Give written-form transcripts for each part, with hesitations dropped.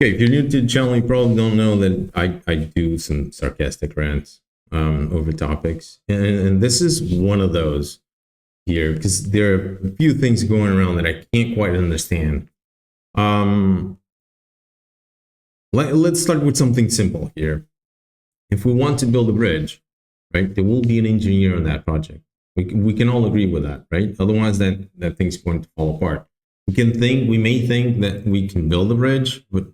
Okay, if you're new to the channel, you probably don't know that I do some sarcastic rants over topics. And this is one of those here because there are a few things going around that I can't quite understand. Um, let's start with something simple here. If we want to build a bridge, right, there will be an engineer on that project. We can all agree with that, right? Otherwise, that thing's going to fall apart. We may think that we can build a bridge, but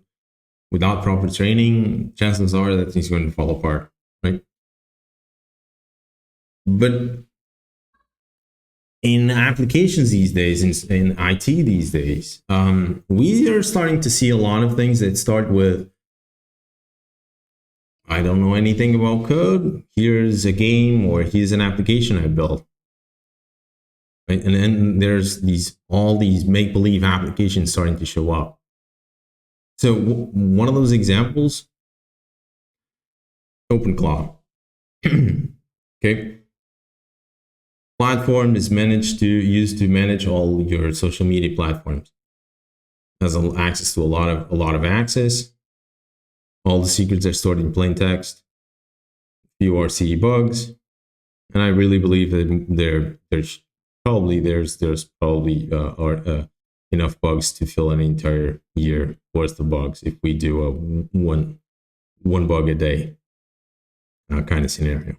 without proper training, chances are that thing's going to fall apart, right? But in applications these days, in IT these days, we are starting to see a lot of things that start with, I don't know anything about code. Here's a game or here's an application I built. Right? And then there's all these make-believe applications starting to show up. So one of those examples, OpenCloud. Okay. Platform is used to manage all your social media platforms. Has access to a lot of access. All the secrets are stored in plain text. Few RCE bugs, and I really believe that there's probably enough bugs to fill an entire year worth of bugs if we do a one bug a day kind of scenario.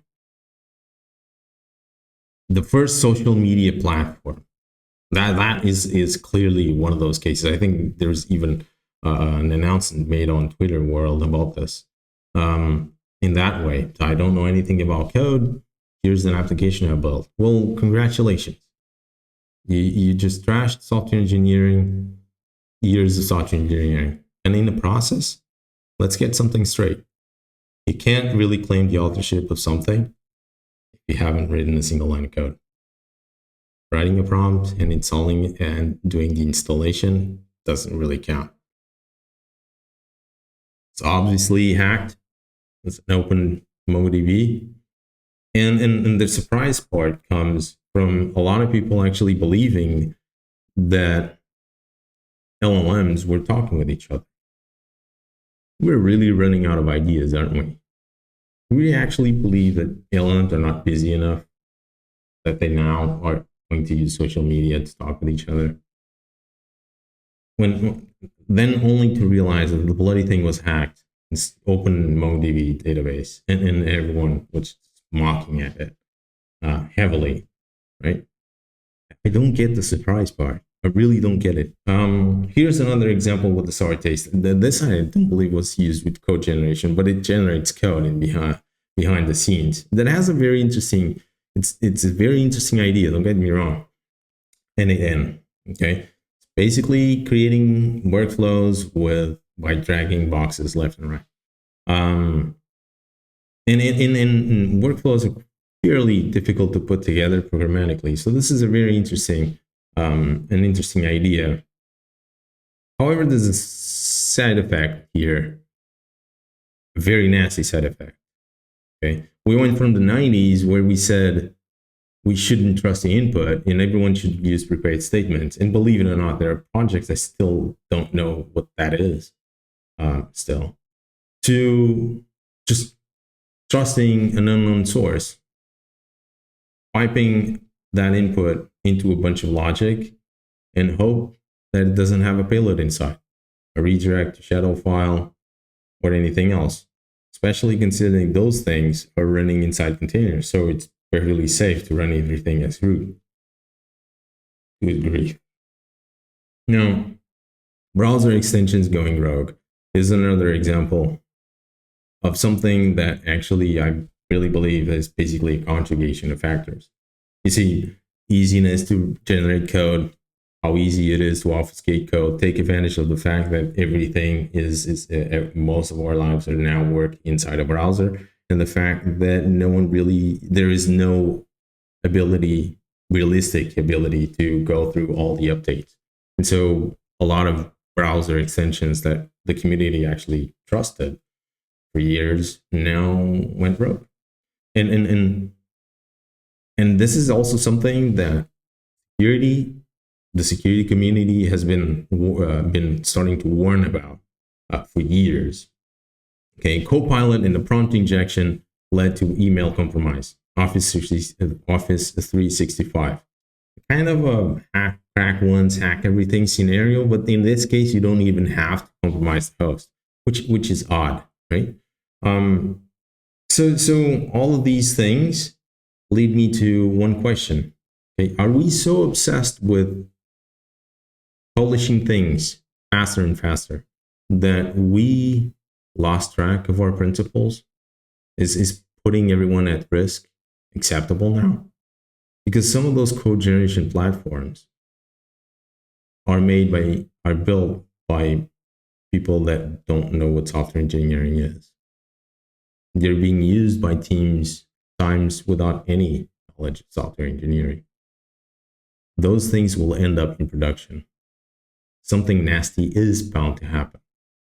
The first social media platform that is clearly one of those cases. I think there's even an announcement made on Twitter world about this. In that way, I don't know anything about code. Here's an application I built. Well, congratulations. You just trashed software engineering, years of software engineering. And in the process, let's get something straight. You can't really claim the authorship of something if you haven't written a single line of code. Writing a prompt and installing it and doing the installation doesn't really count. It's obviously hacked. It's an open MongoDB. And the surprise part comes from a lot of people actually believing that LLMs were talking with each other. We're really running out of ideas, aren't we? We actually believe that LLMs are not busy enough, that they now are going to use social media to talk with each other. Then only to realize that the bloody thing was hacked. It's open MongoDB database, and everyone was mocking at it heavily, right? I don't get the surprise part. I really don't get it. Here's another example with the sour taste. This I don't believe was used with code generation, but it generates code in behind the scenes. That has a very interesting. It's a very interesting idea. Don't get me wrong. N8N, okay. Basically creating workflows by dragging boxes left and right. And in workflows are fairly difficult to put together programmatically. So this is a very interesting, an interesting idea. However, there's a side effect here, a very nasty side effect. Okay, we went from the 90s where we said we shouldn't trust the input and everyone should use prepared statements. And believe it or not, there are projects that still don't know what that is. Still, to just trusting an unknown source, piping that input into a bunch of logic and hope that it doesn't have a payload inside, a redirect, a shadow file, or anything else, especially considering those things are running inside containers. So it's fairly safe to run everything as root. Good grief. Now, browser extensions going rogue is another example of something that actually I really believe is basically a conjugation of factors. You see, easiness to generate code, how easy it is to obfuscate code, take advantage of the fact that everything most of our lives are now work inside a browser, and the fact that there is no realistic ability to go through all the updates. And so a lot of browser extensions that the community actually trusted for years now went rogue. And this is also something that the security community has been starting to warn about. for years. Okay, Copilot and the prompt injection led to email compromise. Office 365. Kind of a hack once, hack everything scenario, but in this case, you don't even have to compromise the host, which is odd, right? So all of these things lead me to one question. Okay, are we so obsessed with publishing things faster and faster that we lost track of our principles? Is putting everyone at risk acceptable now? Because some of those code generation platforms are built by people that don't know what software engineering is. They're being used by teams times without any knowledge of software engineering. Those things will end up in production. Something nasty is bound to happen.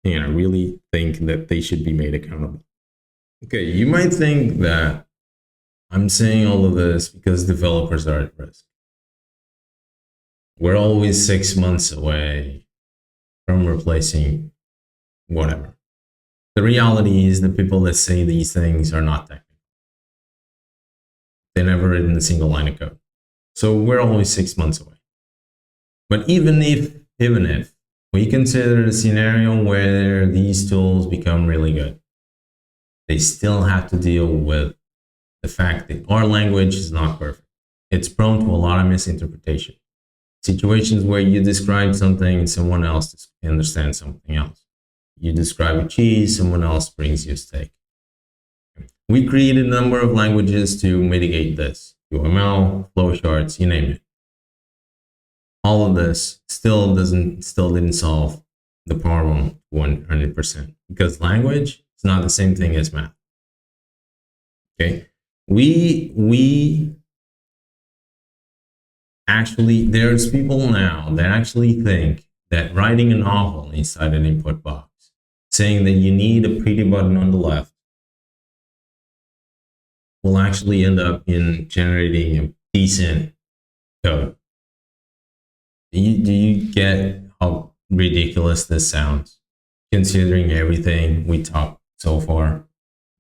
And I really think that they should be made accountable. Okay, you might think that I'm saying all of this because developers are at risk. We're always 6 months away from replacing whatever. The reality is the people that say these things are not technical. They never written a single line of code. So we're always 6 months away. But even if we consider a scenario where these tools become really good, they still have to deal with the fact that our language is not perfect. It's prone to a lot of misinterpretation. Situations where you describe something and someone else understands something else. You describe a cheese, someone else brings you a steak. We created a number of languages to mitigate this. UML, flowcharts, you name it. All of this still didn't solve the problem 100% because language is not the same thing as math. Okay, we actually, there's people now that actually think that writing a novel inside an input box, saying that you need a pretty button on the left, will actually end up in generating a decent code. Do you get how ridiculous this sounds, considering everything we talked so far?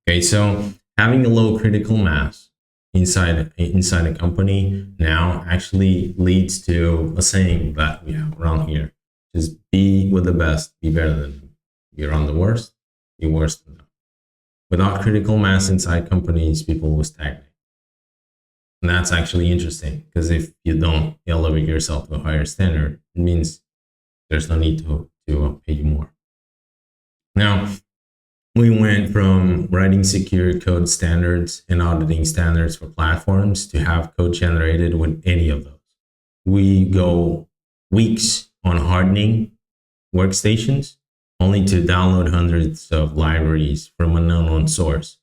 Okay, so having a low critical mass inside a company now actually leads to a saying that we have around here: just be with the best, be better than them. You're on the worst, be worse than them. Without critical mass inside companies, people will stagnate. And that's actually interesting because if you don't elevate yourself to a higher standard, it means there's no need to pay you more. Now, we went from writing secure code standards and auditing standards for platforms to have code generated with any of those. We go weeks on hardening workstations only to download hundreds of libraries from an unknown source.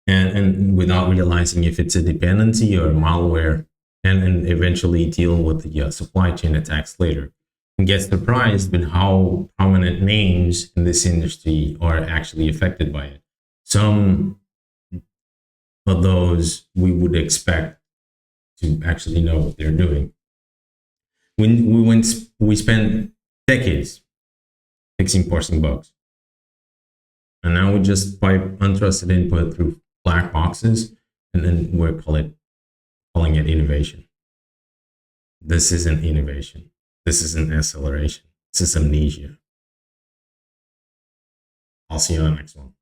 And without realizing if it's a dependency or malware, and eventually deal with the supply chain attacks later. And get surprised with how prominent names in this industry are actually affected by it. Some of those we would expect to actually know what they're doing. We spent decades fixing parsing bugs. And now we just pipe untrusted input through black boxes, and then we're calling it innovation. This isn't innovation. This isn't acceleration. This is amnesia. I'll see you on the next one.